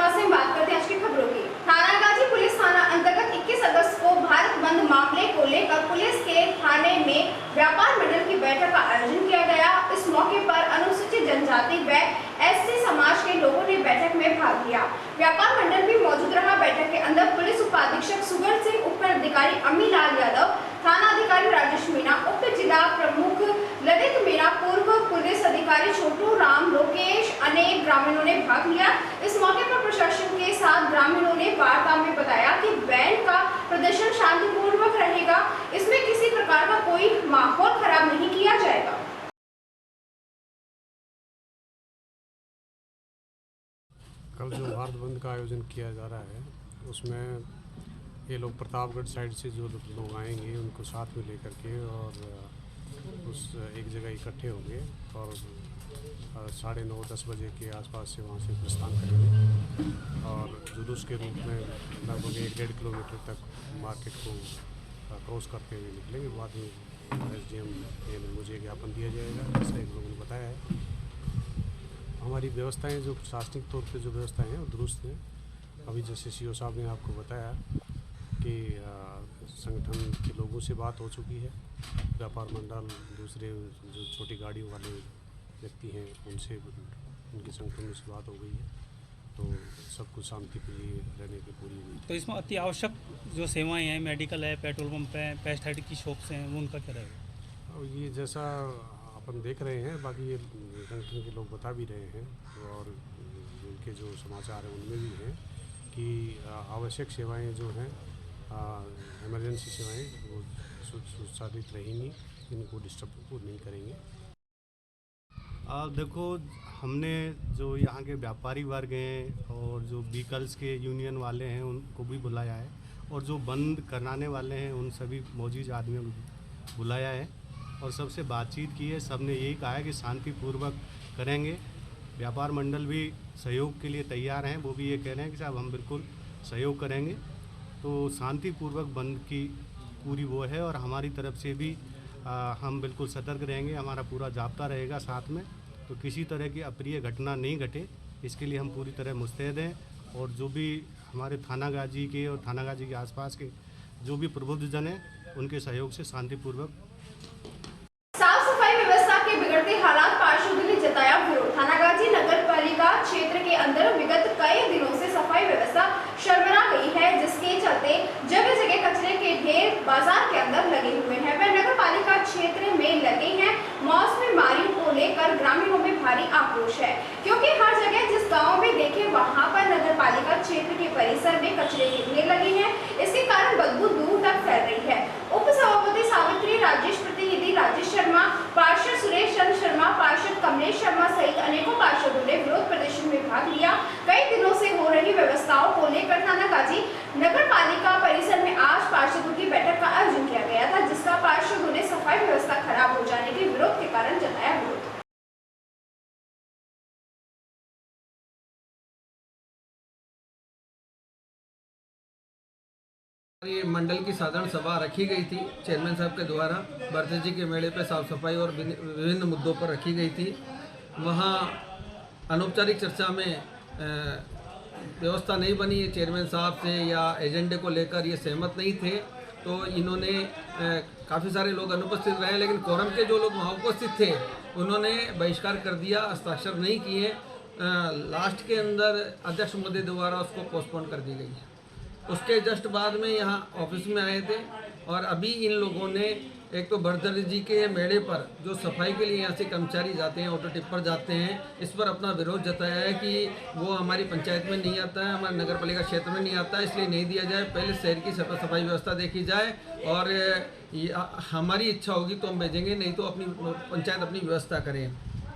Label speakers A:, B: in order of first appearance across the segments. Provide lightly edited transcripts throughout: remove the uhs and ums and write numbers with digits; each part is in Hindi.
A: बाद से हम बात करते हैं आज की खबरों की। थानागाजी पुलिस थाना अंतर्गत 21 अगस्त को भारत बंद मामले को लेकर पुलिस के थाने में व्यापार मंडल की बैठक का आयोजन किया गया। इस मौके पर अनुसूचित जनजाति व एससी समाज के लोगों ने बैठक में भाग लिया। व्यापार मंडल भी मौजूद रहा। बैठक के अंदर पुलिस उपाधीक्षक सुगर सिंह, उप अधिकारी अमीलाल यादव, थाना अधिकारी राजेश मीणा, उप जिला प्रमुख ललित मीणा, पूर्व पुलिस अधिकारी छोटू राम, लोकेश, अनेक ग्रामीणों ने भाग लिया। इस मौके पर प्रशासन के साथ ग्रामीणों ने वार्ता में बताया कि बैंड का प्रदर्शन शांतिपूर्वक रहेगा, इसमें किसी प्रकार का कोई माहौल खराब नहीं किया जाएगा।
B: कल जो भारत बंद का आयोजन किया जा रहा है उसमें ये लोग प्रतापगढ़ साइड से जो लोग आएंगे उनको साथ में लेकर के और उस एक जगह इकट्ठे होंगे और 9:30-10 बजे के आसपास से वहाँ से प्रस्थान करेंगे और जुलूस के रूप में लगभग 1-1.5 किलोमीटर तक मार्केट को क्रॉस करते हुए निकलेंगे। बाद में SDM में मुझे ज्ञापन दिया जाएगा, ऐसा एक लोगों ने बताया है। हमारी व्यवस्थाएं जो प्रशासनिक तौर पे जो व्यवस्थाएं हैं वो दुरुस्त हैं। अभी जैसे CO साहब ने आपको बताया कि संगठन के लोगों से बात हो चुकी है, व्यापार मंडल, दूसरे जो छोटी गाड़ियों वाले व्यक्ति हैं उनसे उनके संगठन से बात हो गई है, तो सब कुछ शांतिप्रिय रहने की पूरी हुई।
C: तो इसमें अति आवश्यक जो सेवाएं हैं, मेडिकल है, पेट्रोल पंप है, पेस्टिसाइड की शॉप्स हैं, वो उनका क्या रहेगा?
B: और ये जैसा अपन देख रहे हैं, बाकी ये संगठन के लोग बता भी रहे हैं और उनके जो समाचार हैं उनमें भी है कि आवश्यक सेवाएं जो हैं, इमरजेंसी सेवाएं वो सुचालित रहेंगी, इनको डिस्टर्ब नहीं करेंगे।
D: देखो, हमने जो यहाँ के व्यापारी वर्ग हैं और जो व्हीकल्स के यूनियन वाले हैं उनको भी बुलाया है और जो बंद कराने वाले हैं उन सभी मौजूद आदमियों को बुलाया है और सबसे बातचीत की है। सबने यही कहा है कि शांतिपूर्वक करेंगे। व्यापार मंडल भी सहयोग के लिए तैयार हैं, वो भी ये कह रहे हैं कि साहब हम बिल्कुल सहयोग करेंगे। तो शांतिपूर्वक बंद की पूरी वो है और हमारी तरफ से भी हम बिल्कुल सतर्क रहेंगे, हमारा पूरा जाब्ता रहेगा साथ में, तो किसी तरह की अप्रिय घटना नहीं घटे, इसके लिए हम पूरी तरह मुस्तैद हैं। और जो भी हमारे थानागाजी के और थानागाजी के आसपास के जो भी प्रबुद्धजन हैं उनके सहयोग से शांतिपूर्वक।
A: साफ सफाई व्यवस्था के बिगड़ते हालात पार्षदों ने जताया विरोध। थानागाजी नगर पालिका क्षेत्र के अंदर विगत कई दिनों से सफाई व्यवस्था शर्मरा गई है, जिसके चलते जगह जगह कचरे के ढेर बाजार के अंदर लगे हुए हैं। वह नगर पालिका क्षेत्र में लगे हैं। मौसमी बीमारियों को लेकर ग्रामीणों में भारी आक्रोश है, क्योंकि हर जगह जिस गांव में देखे वहां पर नगर पालिका क्षेत्र के परिसर में कचरे के ढेर लगे हैं। इसके कारण बदबू दूर तक फैल रही है। उप सभापति सावित्री राजेश, प्रतिनिधि राजेश शर्मा, पार्षद सुरेश चंद्र शर्मा, पार्षद कमलेश शर्मा सहित अनेकों पार्षदों ने विरोध प्रदर्शन में भाग लिया। कई दिनों से हो रही व्यवस्थाओं को लेकर थानागाजी नगर पालिका परिसर में आज पार्षदों की बैठक का आयोजन किया गया था, जिसका पार्षदों ने सफाई व्यवस्था खराब हो जाने के विरोध के कारण जताया विरोध।
E: ये मंडल की साधारण सभा रखी गई थी चेयरमैन साहब के द्वारा। बर्थे जी के मेले पे साफ सफाई और विभिन्न मुद्दों पर रखी गई थी। वहाँ अनौपचारिक चर्चा में व्यवस्था नहीं बनी। चेयरमैन साहब से या एजेंडे को लेकर ये सहमत नहीं थे, तो इन्होंने काफ़ी सारे लोग अनुपस्थित रहे, लेकिन कोरम के जो लोग वहाँ उपस्थित थे उन्होंने बहिष्कार कर दिया, हस्ताक्षर नहीं किए। लास्ट के अंदर अध्यक्ष महोदय द्वारा उसको पोस्टपोन कर दी गई है। उसके जस्ट बाद में यहाँ ऑफिस में आए थे और अभी इन लोगों ने एक तो बर्दर जी के मेले पर जो सफाई के लिए यहाँ से कर्मचारी जाते हैं, ऑटो टिप्पर जाते हैं, इस पर अपना विरोध जताया है कि वो हमारी पंचायत में नहीं आता है, हमारे नगर पालिका क्षेत्र में नहीं आता है, इसलिए नहीं दिया जाए। पहले शहर की सफाई व्यवस्था देखी जाए और हमारी इच्छा होगी तो हम भेजेंगे, नहीं तो अपनी पंचायत अपनी व्यवस्था करें।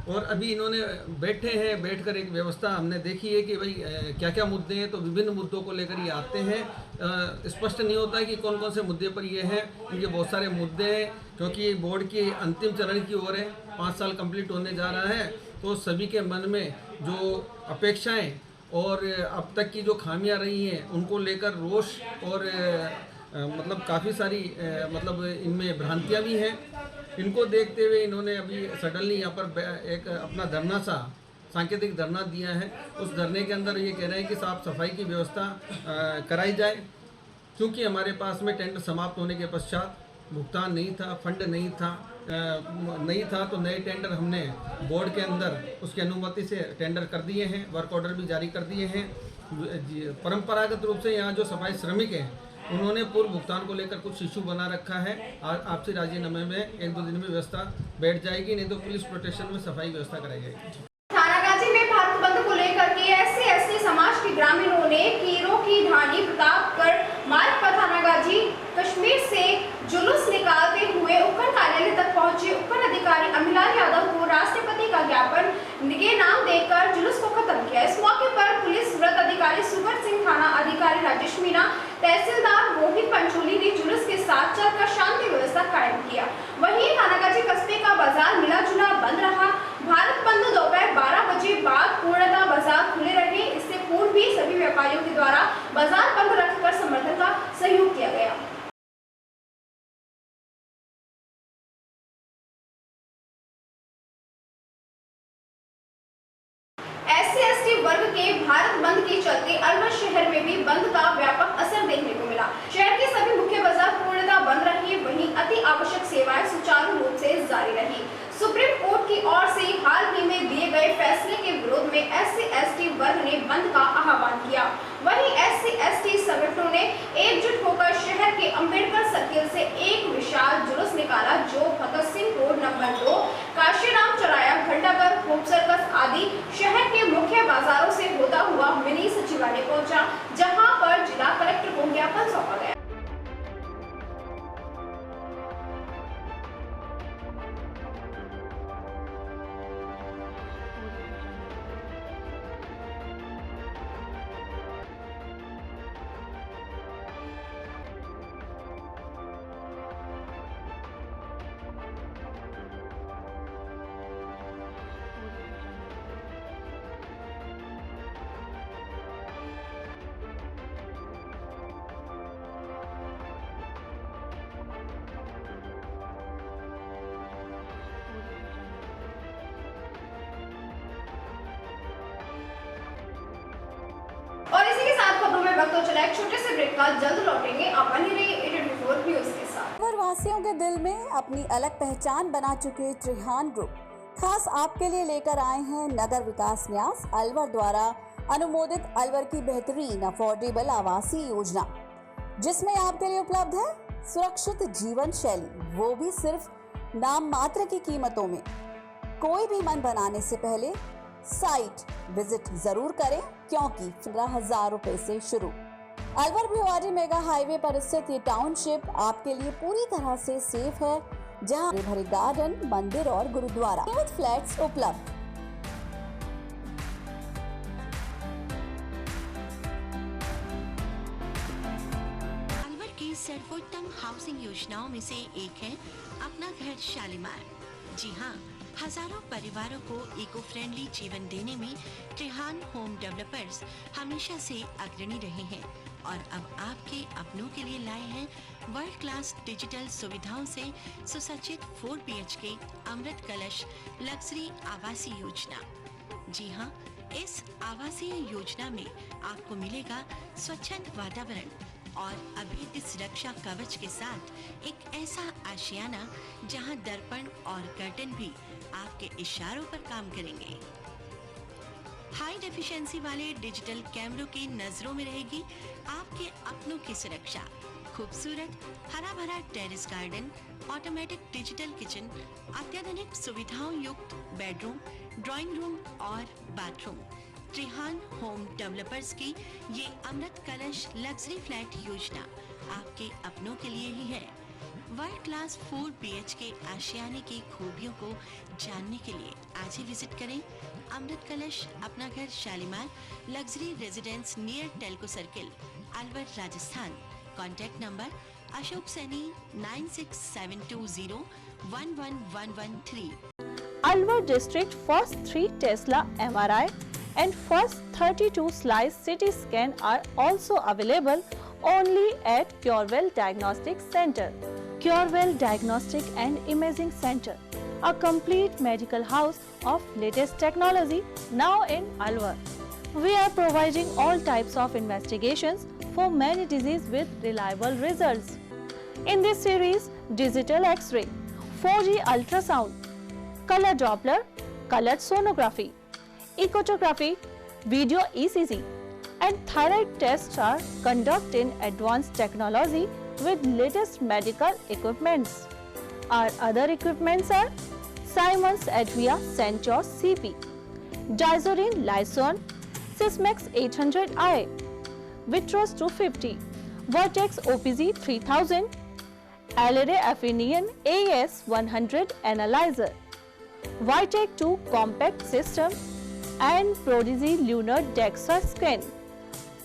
E: और अभी इन्होंने बैठे हैं, बैठकर एक व्यवस्था हमने देखी है कि भाई क्या क्या मुद्दे हैं, तो विभिन्न मुद्दों को लेकर ये आते हैं। स्पष्ट नहीं होता है कि कौन कौन से मुद्दे पर ये हैं। इनके बहुत सारे मुद्दे हैं, क्योंकि बोर्ड की अंतिम चरण की ओर है, 5 साल कंप्लीट होने जा रहा है, तो सभी के मन में जो अपेक्षाएं और अब तक की जो खामियां रही हैं उनको लेकर रोष और मतलब काफ़ी सारी मतलब इनमें भ्रांतियाँ भी हैं। इनको देखते हुए इन्होंने अभी सडनली यहाँ पर एक अपना धरना सा सांकेतिक धरना दिया है। उस धरने के अंदर ये कह रहे हैं कि साफ सफाई की व्यवस्था कराई जाए, क्योंकि हमारे पास में टेंडर समाप्त होने के पश्चात भुगतान नहीं था, फंड नहीं था, तो नए टेंडर हमने बोर्ड के अंदर उसकी अनुमति से टेंडर कर दिए हैं, वर्क ऑर्डर भी जारी कर दिए हैं। परंपरागत रूप से यहाँ जो सफाई श्रमिक हैं उन्होंने पूर्व भुगतान को लेकर कुछ इशू बना रखा है। आपसी राजीनामे में 1-2 दिन में व्यवस्था बैठ जाएगी, नहीं तो पुलिस प्रोटेक्शन में सफाई व्यवस्था कराई जाएगी।
A: थानागाजी में भारत बंद को लेकर के SC/ST समाज के ग्रामीणों ने कीरों की ढाणी प्रतापगढ़ मार्ग पर थानागाजी कश्मीर से जुलूस निकालते हुए उपखंड कार्यालय तक पहुंचे। उपखंड अधिकारी अमिलाल यादव को राष्ट्रपति का ज्ञापन के नाम देकर जुलूस को खत्म किया। इस मौके पर पुलिस वृत्त अधिकारी सुगर सिंह, थाना अधिकारी राजेश मीणा, तहसीलदार रोहित पंचोली ने जुलूस के साथ चलकर शांति व्यवस्था कायम किया। वहीं थानागाजी कस्बे का बाजार मिला जुला बंद रहा। भारत बंद दोपहर 12 बजे बाद पूर्णतः बाजार खुले रहे। इससे पूर्व भी सभी व्यापारियों के द्वारा बाजार बंद रखकर समर्थन का सहयोग किया गया। SC/ST वर्ग के भारत बंद के चलते अलवर शहर में भी बंद का व्यापक असर देखने को मिला। शहर के सभी मुख्य बाजार पूर्णतः बंद रहे, वहीं अति आवश्यक सेवाएं सुचारू रूप से जारी रही। सुप्रीम कोर्ट की ओर से हाल ही में दिए गए फैसले के विरोध में SC/ST वर्ग ने बंद का आह्वान किया। वहीं SC/ST संगठनों ने एकजुट होकर शहर के अंबेडकर सर्किल से एक विशाल जुलूस निकाला, जो भगत सिंह रोड नंबर 2, काशीराम चौराया, घंटाघर, होप सर्कस आदि शहर के मुख्य बाजारों से होता हुआ मिनी सचिवालय पहुंचा, जहां पर जिला कलेक्टर को ज्ञापन सौंपा गया। और इसी के साथ खबरों में वक्त हो चला एक छोटे से ब्रेक का। जल्द लौटेंगे आप बनी रहिए 824 न्यूज के साथ।
F: अलवर वासियों के दिल में अपनी अलग पहचान बना चुके त्रिहान ग्रुप खास आपके लिए लेकर आए हैं नगर विकास न्यास अलवर द्वारा अनुमोदित अलवर की बेहतरीन अफोर्डेबल आवासीय योजना, जिसमें आपके लिए उपलब्ध है सुरक्षित जीवन शैली, वो भी सिर्फ नाम मात्र की कीमतों में। कोई भी मन बनाने से पहले साइट विजिट जरूर करें, क्योंकि 15,000 रुपए से शुरू। अलवर भिवाड़ी मेगा हाईवे पर स्थित ये टाउनशिप आपके लिए पूरी तरह से सेफ है, जहां भरे गार्डन, मंदिर और गुरुद्वारा विद फ्लैट्स उपलब्ध।
G: अलवर की सर्वोत्तम हाउसिंग योजनाओं में से एक है अपना घर शालीमार। जी हाँ, हजारों परिवारों को इको फ्रेंडली जीवन देने में त्रिहान होम डेवलपर्स हमेशा से अग्रणी रहे हैं और अब आपके अपनों के लिए लाए हैं वर्ल्ड क्लास डिजिटल सुविधाओं से सुसज्जित 4 BHK अमृत कलश लग्जरी आवासीय योजना। जी हाँ, इस आवासीय योजना में आपको मिलेगा स्वच्छंद वातावरण और अभेद्य सुरक्षा कवच के साथ एक ऐसा आशियाना जहां दर्पण और कर्टन भी आपके इशारों पर काम करेंगे। हाई डेफिशिएंसी वाले डिजिटल कैमरों की नजरों में रहेगी आपके अपनों की सुरक्षा। खूबसूरत हरा भरा terrace garden, automatic digital kitchen, अत्याधुनिक सुविधाओं युक्त बेडरूम, ड्राइंग रूम और बाथरूम। त्रिहान होम डेवलपर्स की ये अमृत कलश लग्जरी फ्लैट योजना आपके अपनों के लिए ही है। वर्ल्ड क्लास 4 BHK आशियाने की खूबियों को जानने के लिए आज ही विजिट करें अमृत कलश अपना घर Shalimar luxury residence near Telco circle, Alwar, Rajasthan. Contact number Ashok Saini 9672011113।
H: Alwar district first 3 Tesla MRI and first 32 slice CT scan are also available only at Curewell Diagnostic Center. Curewell Diagnostic and Imaging Center, a complete medical house of latest technology now in Alwar. We are providing all types of investigations for many diseases with reliable results. In this series, digital X-ray, 4G ultrasound, color Doppler, colored sonography, echocardiogram, video ECG, and thyroid tests are conducted in advanced technology with latest medical equipments. Our other equipments are Siemens Advia Centos CP, Dizorin Lyson, Sysmex 800i, Vitros 250, Vertex OPZ 3000, Alere Affinion AS 100 Analyzer, Vitec 2 Compact System, and Prodigy Lunar DEXA Scan.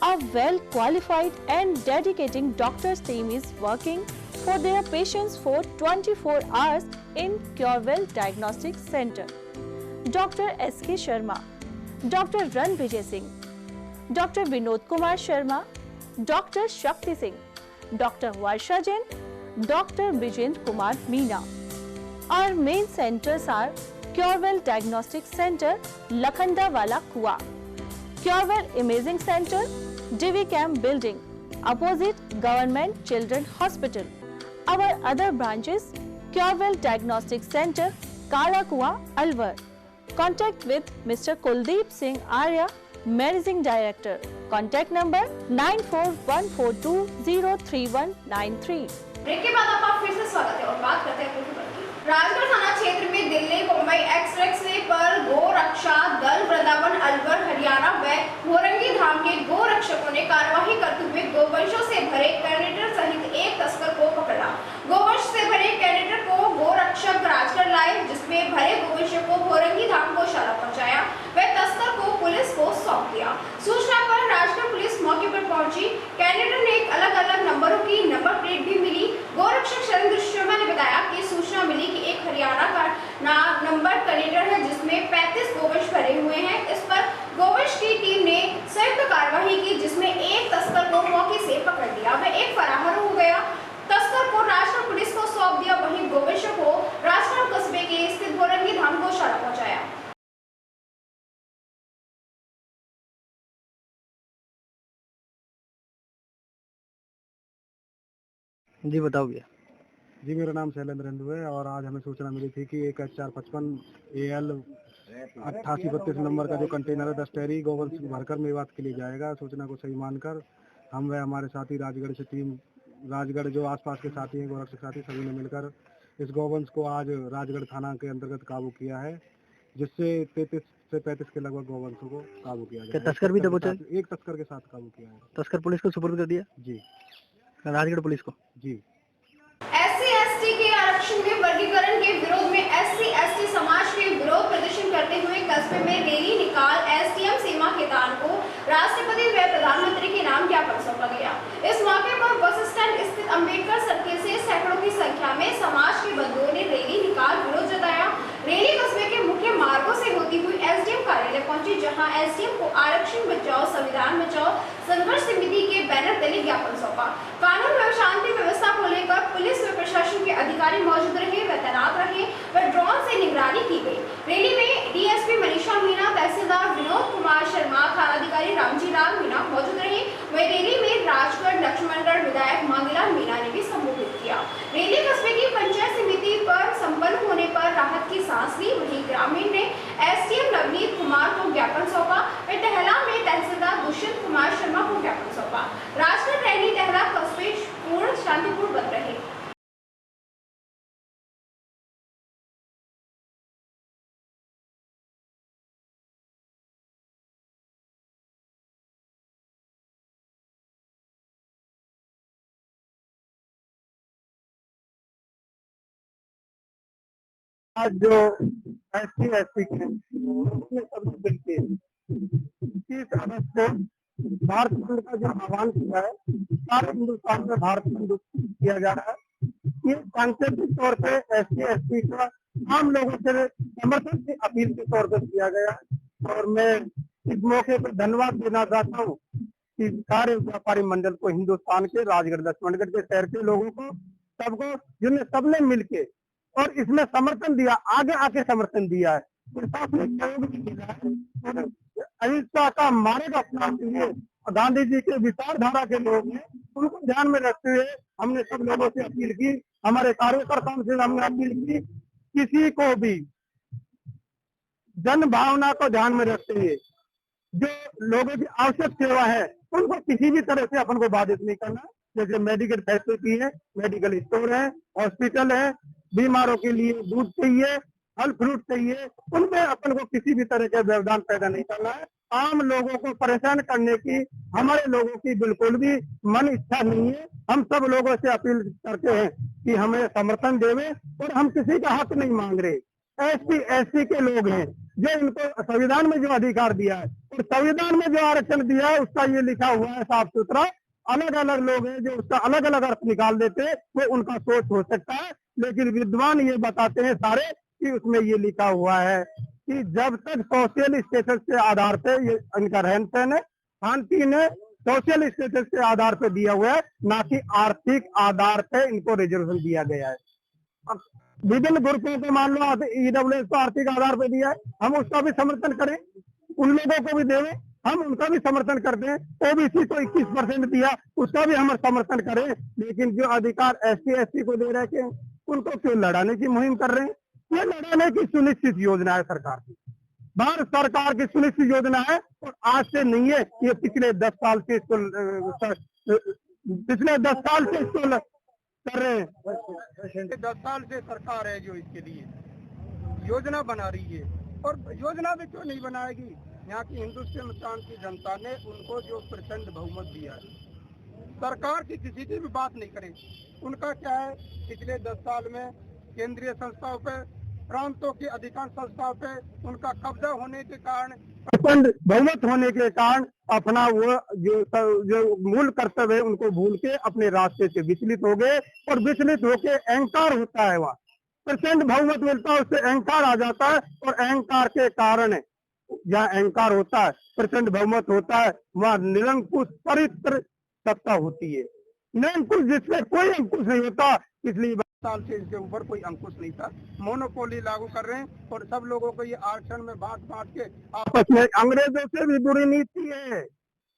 H: A well-qualified and dedicated doctor's team is working for their patients for 24 hours in Curewell Diagnostic Center. Dr. S.K. Sharma, Dr. Ran Vijay Singh, Dr. Vinod Kumar Sharma, Dr. Shakti Singh, Dr. Varsha Jain, Dr. Vijendra Kumar Meena. Our main centers are Curewell Diagnostic Center, Lakhandawala Kua, Curewell Imaging Center, Divi Camp Building, opposite Government Children Hospital. Our other branches, Curewell Diagnostic Center, Kala Kua, Alwar. Contact with Mr. Kuldeep Singh Arya, Managing Director. Contact number 9414203193.
A: Break के बाद आपका फिर से स्वागत है और बात करते हैं कुछ खबर की। राजगढ़ थाना क्षेत्र में दिल्ली मुंबई एक्सप्रेस वे पर गो रक्षा दल वृंदावन अलवर हरियाणा व मोरंगी धाम के गो रक्षकों ने कार्यवाही करते हुए गोवंशों से भरे कैरेटर सहित एक तस्कर को पकड़ा। गोवंश से भरे कैरेटर को गो रक्षक राजगढ़ लाए, जिसमें भरे गोवंशों को मोरंगी धाम को इशारा पहुंचाया व तस्कर को पुलिस को सौंप दिया। सूचना पर राजगढ़ पुलिस मौके पर पहुंची। कैरेटर ने अलग अलग नंबरों की नंबर प्लेट भी मिली। गोरक्षक शैलेंद्र शर्मा ने बताया कि सूचना मिली कि एक हरियाणा का नंबर कैरेटर है जिसमें 35 गोवंश भरे हुए हैं। इस पर गोवंश की टीम ने संयुक्त कार्यवाही की, जिसमें एक तस्कर को मौके से पकड़ लिया व एक फरार हो गया। तस्कर को राजगढ़ पुलिस को सौंप दिया, वहीं गोवंशों को राजगढ़ कस्बे के स्थित मोरंगी धाम को इशारा पहुंचाया।
I: जी बताओ भैया।
B: जी मेरा नाम शैलेंद्र हिंदू है और आज हमें सूचना मिली थी कि एक HR55 AL 8832 नंबर का जो कंटेनर है 10 टैरी गोवंश भरकर मेवात के लिए जाएगा। सूचना को सही मानकर हम व हमारे साथी राजगढ़ से टीम, राजगढ़ जो आसपास के साथी हैं गोरक्षक साथी सभी ने मिलकर इस गोवंश को आज राजगढ़ थाना के अंतर्गत काबू किया है, जिससे 33 से 35 के लगभग गोवंशों को काबू किया गया।
I: तस्कर भी दबोचे?
B: एक तस्कर के साथ काबू किया है।
I: तस्कर पुलिस को सुपुर्द कर दिया? जी, राजगढ़ पुलिस को। जी।
A: SC/ST के आरक्षण में वर्गीकरण के विरोध में SC/ST समाज के विरोध प्रदर्शन करते हुए कस्बे में रैली निकाल SDM सीमा खेतान को राष्ट्रपति व प्रधानमंत्री के नाम ज्ञापन सौंपा गया। इस मौके पर बस स्टैंड स्थित अंबेडकर सर्किल से सैकड़ों की संख्या में समाज के बंधुओं ने रैली निकाल विरोध जताया। रैली कस्बे के मुख्य मार्गों से होती हुई SDM कार्यालय पहुंची, जहां SDM को आरक्षण बचाओ संविधान बचाओ संघर्ष समिति के बैनर तले ज्ञापन सौंपा। कानून व शांति व्यवस्था को लेकर पुलिस व प्रशासन के अधिकारी मौजूद रहे व तैनात रहे व ड्रोन से निगरानी की गई। रैली में DSP मनीषा मीणा, तहसीलदार विनोद कुमार शर्मा, थानाधिकारी रामजी लाल मीणा मौजूद रहे। वही रैली में राजगढ़ लक्ष्मणगढ़ विधायक मांगीलाल मीणा ने भी संबोधित किया। रैली कस्बे की पंचायत समिति पर संपन्न होने पर राहत की सांस ली। वहीं ग्रामीण ने SDM नवनीत कुमार को ज्ञापन सौंपा व टहला में तहसीलदार दुष्यंत कुमार शर्मा को ज्ञापन सौंपा। राजगढ़ रैली टहला कस्बे पूर्ण शांतिपूर्ण बन रहे।
I: आज जो SC/ST के सभी मिलकर 30 अगस्त को भारत बंद का जो आह्वान किया है, सारे हिंदुस्तान में भारत बंद किया जा रहा है। ये सांकेतिक तौर पे SC/ST का आम लोगों से समर्थन की अपील के तौर पर किया गया है। और मैं इस मौके पर धन्यवाद देना चाहता हूँ कि सारे व्यापारी मंडल को, हिंदुस्तान के राजगढ़ लक्ष्मणगढ़ के शहर के लोगों को, सबको, जिन्हें सबने मिलके और इसमें समर्थन दिया, आगे आके समर्थन दिया है। प्रशासनिक सहयोग भी मिला है। अहिंसा का मार्ग अपनाते हुए गांधी जी के विचारधारा के लोग हैं, उनको ध्यान में रखते हुए हमने सब लोगों से अपील की, हमारे कार्यकर्ताओं से हमने अपील की, किसी को भी जन भावना को ध्यान में रखते हुए जो लोगों की आवश्यक सेवा है उनको किसी भी तरह से अपन को बाधित नहीं करना। जैसे मेडिकल फैसिलिटी है, मेडिकल स्टोर है, हॉस्पिटल है, बीमारों के लिए दूध चाहिए, फल फ्रूट चाहिए, उनमें अपन को किसी भी तरह का व्यवधान पैदा नहीं करना है। आम लोगों को परेशान करने की हमारे लोगों की बिल्कुल भी मन इच्छा नहीं है। हम सब लोगों से अपील करते हैं कि हमें समर्थन देवे, और हम किसी का हक नहीं मांग रहे। SC के लोग हैं जो इनको संविधान में जो अधिकार दिया है और संविधान में जो आरक्षण दिया है उसका ये लिखा हुआ है साफ सुथरा। अलग अलग लोग हैं जो उसका अलग अलग अर्थ निकाल देते, वो उनका सोच हो सकता है, लेकिन विद्वान ये बताते हैं सारे कि उसमें ये लिखा हुआ है कि जब तक सोशल स्टेटस के आधार पे ये इनका रहन सहन है, खान पीन है, सोशल स्टेटस के आधार पे दिया हुआ है, ना कि आर्थिक आधार पे इनको रिजर्वेशन दिया गया है। अब विभिन्न ग्रुपों को मान लो EWS को आर्थिक आधार पे दिया है, हम उसका भी समर्थन करें, उन लोगों को भी देवें, हम उनका भी समर्थन करते हैं। OBC को 21% दिया, उसका भी हम समर्थन करें, लेकिन जो अधिकार SC को दे रहे हैं उनको क्यों लड़ाने की मुहिम कर रहे हैं? ये लड़ाने की सुनिश्चित योजना है सरकार की, भारत सरकार की सुनिश्चित योजना है, और आज से नहीं है, ये पिछले 10 साल से इसको कर रहे हैं। 10 साल से सरकार है जो इसके लिए योजना बना रही है, और योजना भी क्यों नहीं बनाएगी? यहाँ की हिंदुस्तान की जनता ने उनको जो प्रचंड बहुमत दिया है, सरकार की किसी की भी बात नहीं करे। उनका क्या है, पिछले 10 साल में केंद्रीय संस्थाओं पे, प्रांतों की अधिकांश संस्थाओं पे उनका कब्जा होने के कारण, प्रचंड बहुमत होने के कारण अपना वो जो मूल कर्तव्य है उनको भूल के अपने रास्ते से विचलित हो गए, और विचलित होके अहंकार होता है, वहाँ प्रचंड बहुमत मिलता है उससे अहंकार आ जाता है, और अहंकार के कारण जहाँ अहंकार होता है, प्रचंड बहुमत होता है, वहाँ निरंकुश पवित्र सत्ता होती है। निरंकुश जिसमें कोई अंकुश नहीं होता, इसलिए साल से इसके ऊपर कोई अंकुश नहीं था। मोनोपोली लागू कर रहे हैं, और सब लोगों को ये आरक्षण में बांट के आपस में, अंग्रेजों से भी बुरी नीति है,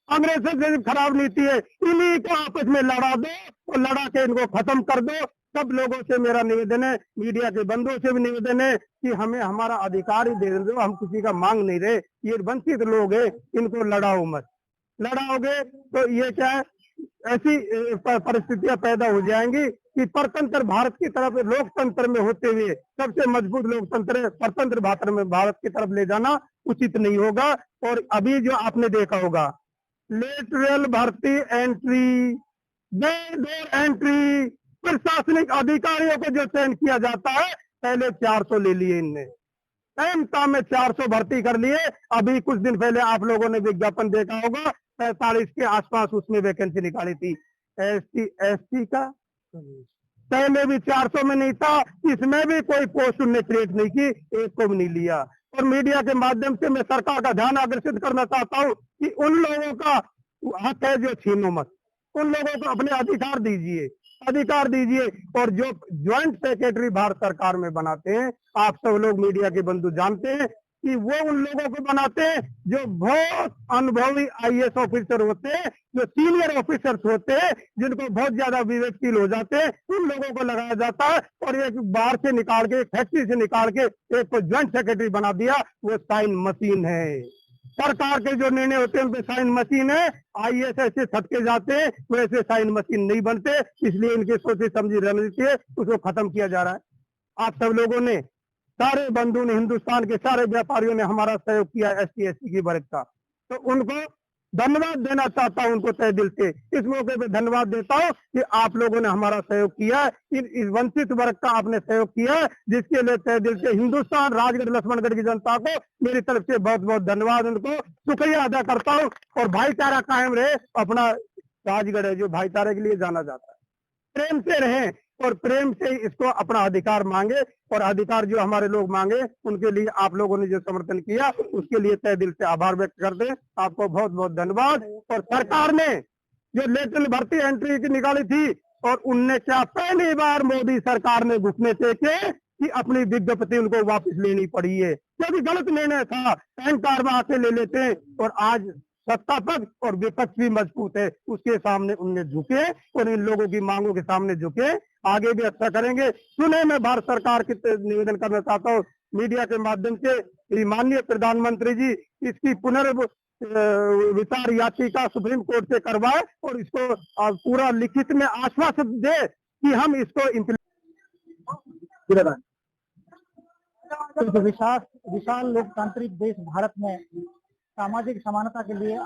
I: अंग्रेजों से भी खराब नीति है, इन्हीं को आपस में लड़ा दो और लड़ा के इनको खत्म कर दो। सब लोगों से मेरा निवेदन है, मीडिया के बंधुओं से भी निवेदन है कि हमें हमारा अधिकार ही दे दो, हम किसी का मांग नहीं रहे। ये वंचित लोग हैं, इनको लड़ाओ मत, लड़ाओगे तो ये क्या है, ऐसी परिस्थितियां पैदा हो जाएंगी कि परतंत्र भारत की तरफ, लोकतंत्र में होते हुए सबसे मजबूत लोकतंत्र परतंत्र भारत की तरफ ले जाना उचित नहीं होगा। और अभी जो आपने देखा होगा, लेटरल भर्ती एंट्री, बैकडोर एंट्री, प्रशासनिक अधिकारियों को जो चयन किया जाता है, पहले 400 ले लिए इनने, टाइम में 400 भर्ती कर लिए। अभी कुछ दिन पहले आप लोगों ने विज्ञापन देखा होगा, 45 के आसपास उसमें वैकेंसी निकाली थी। SC का पहले भी 400 में नहीं था, इसमें भी कोई पोस्ट उनने क्रिएट नहीं की, एक को भी नहीं लिया। और मीडिया के माध्यम से मैं सरकार का ध्यान आकर्षित करना चाहता हूँ कि उन लोगों का हक है जो छीनो मत, उन लोगों को अपने अधिकार दीजिए, अधिकार दीजिए। और जो ज्वाइंट सेक्रेटरी भारत सरकार में बनाते हैं, आप सब लोग मीडिया के बंधु जानते हैं कि वो उन लोगों को बनाते हैं जो बहुत अनुभवी IAS ऑफिसर होते हैं, जो सीनियर ऑफिसर्स होते हैं, जिनको बहुत ज्यादा विवेकशील हो जाते हैं, उन लोगों को लगाया जाता है। और एक बाहर से निकाल के, फैक्ट्री से निकाल के एक को ज्वाइंट सेक्रेटरी बना दिया, वो साइन मशीन है। सरकार के जो निर्णय होते हैं उनपे साइन मशीन है। IAS ऐसे छटके जाते हैं, वैसे साइन मशीन नहीं बनते, इसलिए इनकी सोची समझी रणनीति है, उसको खत्म किया जा रहा है। आप सब लोगों ने, सारे बंधु ने, हिंदुस्तान के सारे व्यापारियों ने हमारा सहयोग किया SC की वर्ग का, तो उनको धन्यवाद देना चाहता हूं, उनको तहे दिल से इस मौके पे धन्यवाद देता हूं कि आप लोगों ने हमारा सहयोग किया है, इस वंचित वर्ग का आपने सहयोग किया है, जिसके लिए तहे दिल से हिंदुस्तान, राजगढ़, लक्ष्मणगढ़ की जनता को मेरी तरफ से बहुत बहुत धन्यवाद, उनको शुक्रिया अदा करता हूँ। और भाईचारा कायम रहे, अपना राजगढ़ है जो भाईचारे के लिए जाना जाता है, प्रेम से रहें और प्रेम से इसको अपना अधिकार मांगे, और अधिकार जो हमारे लोग मांगे उनके लिए आप लोगों ने जो समर्थन किया उसके लिए तहे दिल से आभार व्यक्त करते हैं। आपको बहुत बहुत धन्यवाद। और सरकार ने जो लेटरल भर्ती एंट्री की निकाली थी, और उनने क्या पहली बार मोदी सरकार ने घुटने टेके कि अपनी विज्ञप्ति उनको वापस लेनी पड़ी है, क्योंकि गलत निर्णय था। पैन कार्ड वहां से ले लेते हैं और आज सत्ता पक्ष और विपक्ष भी मजबूत है, उसके सामने उनने झुके और इन लोगों की मांगों के सामने झुके, आगे भी अच्छा करेंगे। सुने मैं भारत सरकार के निवेदन करना चाहता हूँ मीडिया के माध्यम से, माननीय प्रधानमंत्री जी इसकी पुनर्विचार याचिका सुप्रीम कोर्ट से करवाए और इसको पूरा लिखित में आश्वासन दे कि हम इसको
J: विशाल लोकतांत्रिक देश भारत में सामाजिक समानता के लिए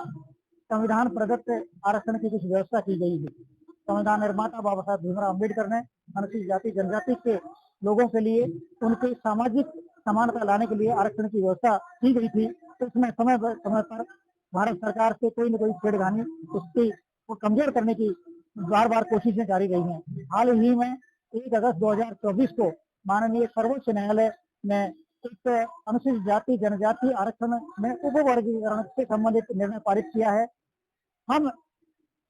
J: संविधान प्रदत्त आरक्षण की कुछ व्यवस्था की गई है। संविधान निर्माता बाबा साहब भीमराव अम्बेडकर ने अनुसूचित जाति जनजाति के लोगों के लिए उनके सामाजिक समानता लाने के लिए आरक्षण की व्यवस्था की गई थी। उसमें समय पर भारत सरकार से कोई न कोई छेड़खानी उसकी को कमजोर करने की बार बार कोशिशें जारी रही हैं। हाल ही में 1 अगस्त 2024 को माननीय सर्वोच्च न्यायालय ने एक अनुसूचित जाति जनजाति आरक्षण में उपवर्गीकरण से संबंधित निर्णय पारित किया है। हम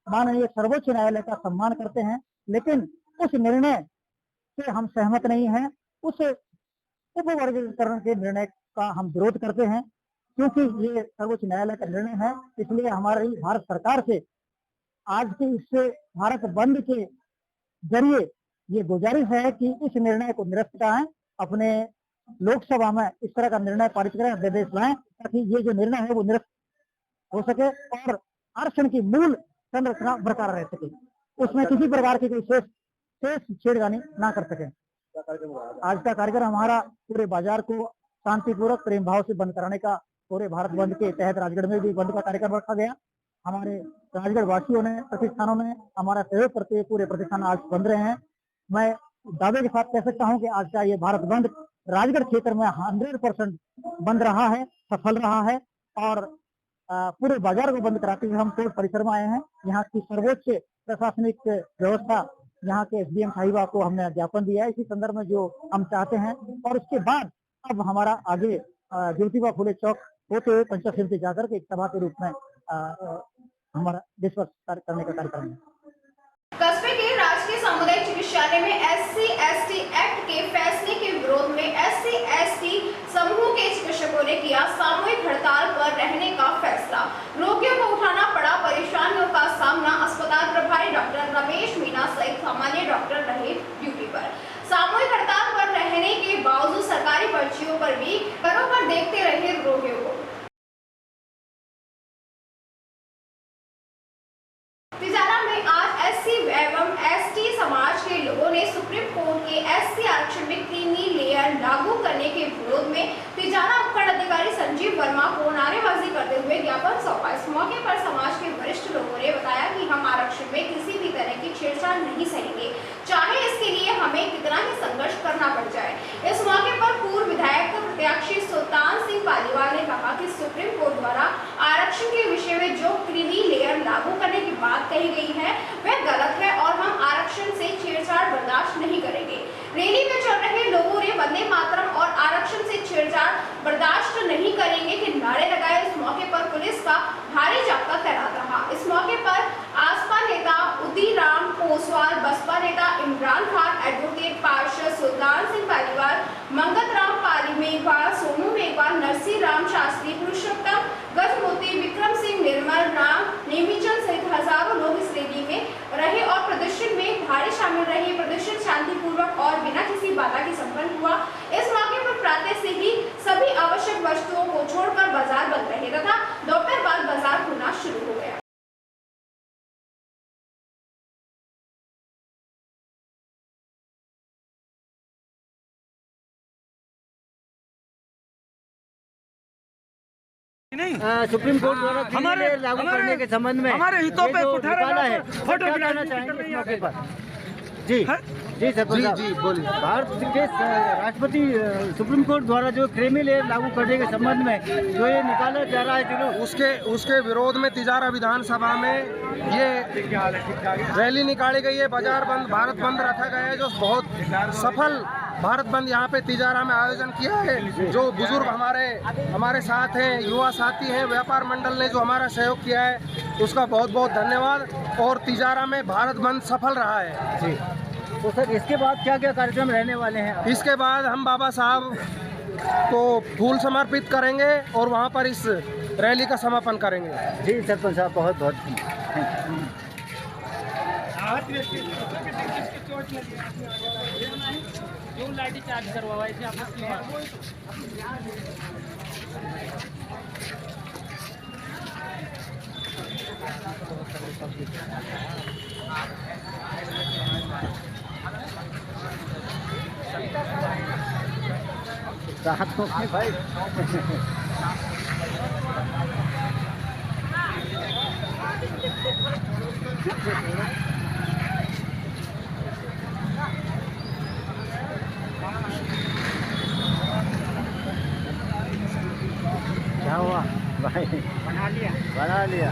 J: माननीय सर्वोच्च न्यायालय का सम्मान करते हैं, लेकिन उस निर्णय से हम सहमत नहीं हैं। उस उपवर्गीकरण के निर्णय का हम विरोध करते हैं, क्योंकि ये सर्वोच्च न्यायालय का निर्णय है। इसलिए हमारी भारत सरकार से आज के इस भारत बंद के जरिए ये गुजारिश है कि इस निर्णय को निरस्त कराएं, अपने लोकसभा में इस तरह का निर्णय पारित करें, अध्यादेश लाएं, ताकि ये जो निर्णय है वो निरस्त हो सके और आरक्षण की मूल संरचना बरकरार रह सके, उसमें किसी प्रकार की कोई शेष छेड़खानी ना कर सके। आज का कार्यक्रम हमारा पूरे बाजार को शांतिपूर्वक प्रेम भाव से बंद कराने का, पूरे भारत बंद के तहत राजगढ़ में भी बंद का कार्यक्रम रखा गया। हमारे राजगढ़ वासियों ने, प्रतिष्ठानों ने हमारा सहयोग करते हुए पूरे प्रतिष्ठान आज बंद रहे हैं। मैं दावे के साथ कह सकता हूं कि आज का ये भारत बंद राजगढ़ क्षेत्र में 100% बंद रहा है, सफल रहा है और पूरे बाजार को बंद कराते हुए हम कोर्ट परिसर में आए हैं। यहाँ की सर्वोच्च प्रशासनिक व्यवस्था, यहाँ के एसडीएम साहिबा को हमने ज्ञापन दिया है इसी संदर्भ में जो हम चाहते हैं। और उसके बाद अब हमारा आगे ज्योतिबा फुले चौक होते हुए पंचायत समिति जाकर के एक सभा के रूप में हमारा देशभक्त कार्य करने का कार्यक्रम है।
A: कस्बे के राजकीय सामुदायिक चिकित्सालय में SC/ST एक्ट के फैसले के विरोध में SC/ST समूह के चिकित्सकों ने किया सामूहिक हड़ताल पर रहने का फैसला। रोगियों को उठाना पड़ा परेशानियों का सामना। अस्पताल प्रभारी डॉक्टर रमेश मीना सहित सामान्य डॉक्टर रहे ड्यूटी पर। सामूहिक हड़ताल पर रहने के बावजूद सरकारी पर्चियों पर भी घरों पर देखते रहे रोगियों को। तिजारा में आज SC एवं ST समाज के लोगों ने सुप्रीम कोर्ट के SC आरक्षण में क्रीमी लेयर लागू करने के विरोध में तिजारा उपखंड अधिकारी संजीव वर्मा को नारेबाजी करते हुए ज्ञापन सौंपा। इस मौके पर समाज के वरिष्ठ लोगों ने बताया कि हम आरक्षण में किसी भी तरह की छेड़छाड़ नहीं सहेंगे, चाहे इसके लिए हमें कितना ही संघर्ष करना पड़ जाए। इस मौके पर पूर्व विधायक प्रत्याशी सुल्तान सिंह पालीवाल ने कहा कि सुप्रीम कोर्ट द्वारा आरक्षण के विषय में जो क्रीमी लेयर लागू करने की बात कही गई है वह गलत है और हम आरक्षण से छेड़छाड़ बर्दाश्त नहीं करेंगे। रैली में चल रहे लोगों ने वंदे मातरम और आरक्षण से छेड़छाड़ बर्दाश्त नहीं करेंगे के नारे लगाए। इस मौके पर पुलिस का भारी जाब्ता तैनात रहा। इस मौके पर आसपा नेता उदयराम पोसवाल, बसपा नेता इमरान खान, एडवोकेट पार्षद सुल्तान सिंह पालीवाल, मंगत राम पाली मेघवाल, सोनू मेघवाल, नरसी राम शास्त्री, पुरुषोत्तम गजमोती, विक्रम सिंह, निर्मल राम, नेमीचंद सहित हजारों लोग इस रैली में रहे और प्रदर्शन में भारी शामिल रहे। प्रदर्शन शांतिपूर्वक और बिना किसी बाधा के संपन्न हुआ। इस मौके पर प्रातः से ही सभी आवश्यक वस्तुओं को छोड़कर बाजार बंद रहे तथा दोपहर बाद बाजार खुलना शुरू हो गया।
K: सुप्रीम कोर्ट द्वारा हमारे लागू करने के संबंध में हमारे हितों पे निकाला है, फोटो बनाना चाहेंगे इस मौके पर। जी जी सर, जी बोलिए। भारत के राष्ट्रपति सुप्रीम कोर्ट द्वारा जो क्रीमी लेयर लागू करने के संबंध में जो ये निकाला जा रहा है जुलूस,
L: उसके विरोध में तिजारा विधानसभा में ये रैली निकाली गई है। बाजार बंद, भारत बंद रखा गया है, जो बहुत सफल भारत बंद यहाँ पे तिजारा में आयोजन किया है। जो बुजुर्ग हमारे साथ हैं, युवा साथी हैं, व्यापार मंडल ने जो हमारा सहयोग किया है उसका बहुत बहुत धन्यवाद। और तिजारा में भारत बंद सफल रहा है। जी
K: तो सर इसके बाद क्या क्या कार्यक्रम रहने वाले हैं?
L: इसके बाद हम बाबा साहब को फूल समर्पित करेंगे और वहाँ पर इस रैली का समापन करेंगे।
K: जी सरपंच साहब, बहुत बहुत राहत हो गई भाई। क्या हुआ भाई? बना लिया।